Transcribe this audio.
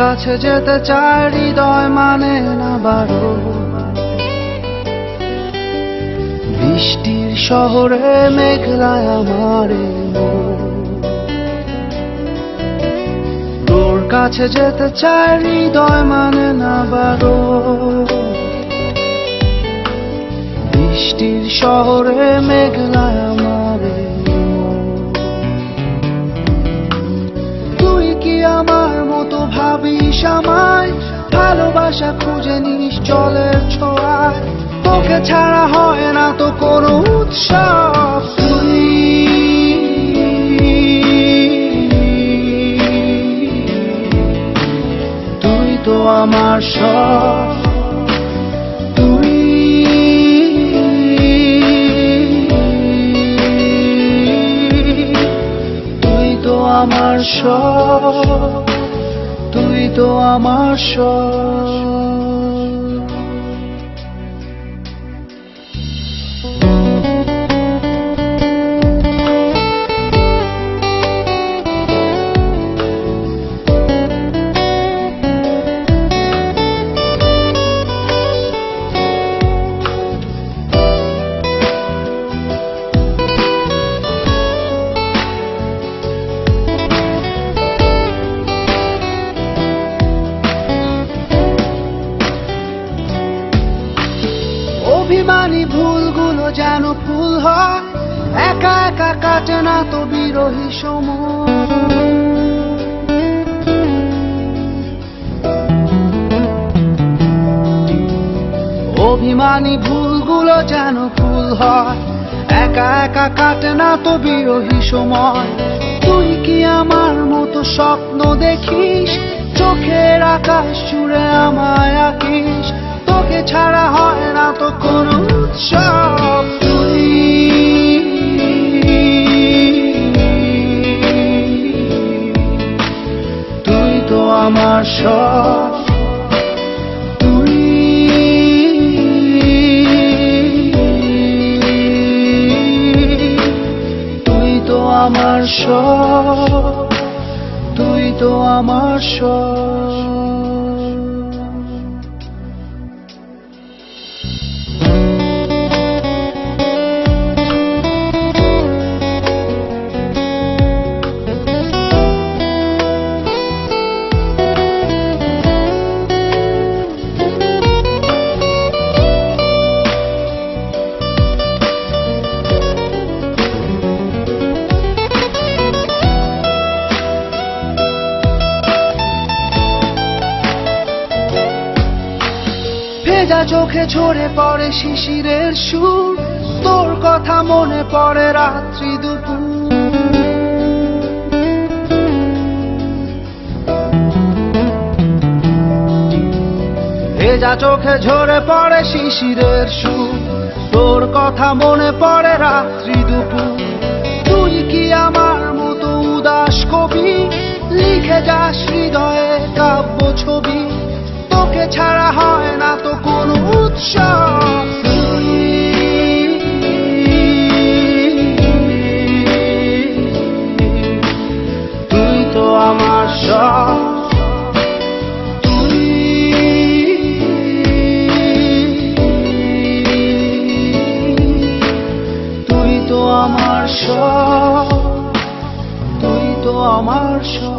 কাছে যেতে চায় হৃদয় মানে না বারো। বৃষ্টির শহরে মেঘলায় আমার তোর কাছে যেতে চায় হৃদয় মানে না বারো। বৃষ্টির শহরে মেঘলায় আমার তুই কি আমার মতো ভাবিস আমায়? ভালোবাসা খুঁজে নিস জলের ছোঁয়ায়, তোকে ছাড়া হয় না তো কোনো উৎসব। তুই তো আমার সব, তুই তো আমার সব, তুই তো আমার সব। অভিমানী ভুলগুলো যেন ফুল হয়, একা একা কাটে না তো বিরহী সময়। অভিমানী ভুলগুলো যেন ফুল হয়, একা একা কাটে না তো বিরহী সময়। তুই কি আমার মতো স্বপ্ন দেখিস? চোখের আকাশ জুড়ে আমায় আঁকিস, তোকে ছাড়া হয় না তো কোনো উৎসব। তুই তো আমার সব, তুই তো আমার সব, তুই তো আমার সব। ভেজা চোখে ঝরে পড়ে শিশিরের সুর, তোর কথা মনে পড়ে রাত্রি দুপুর। ভেজা চোখে ঝরে পড়ে শিশিরের সুর, তোর কথা মনে পড়ে রাত্রি দুপুর। তুই কি আমার মতো উদাস কবি? লিখে যাস হৃদয়ে কাব্য ছবি, তোকে ছাড়া হয় না তো কোনো উৎসব। তুই তো আমার সব, তুই তো আমার সব, তুই তো আমার সব।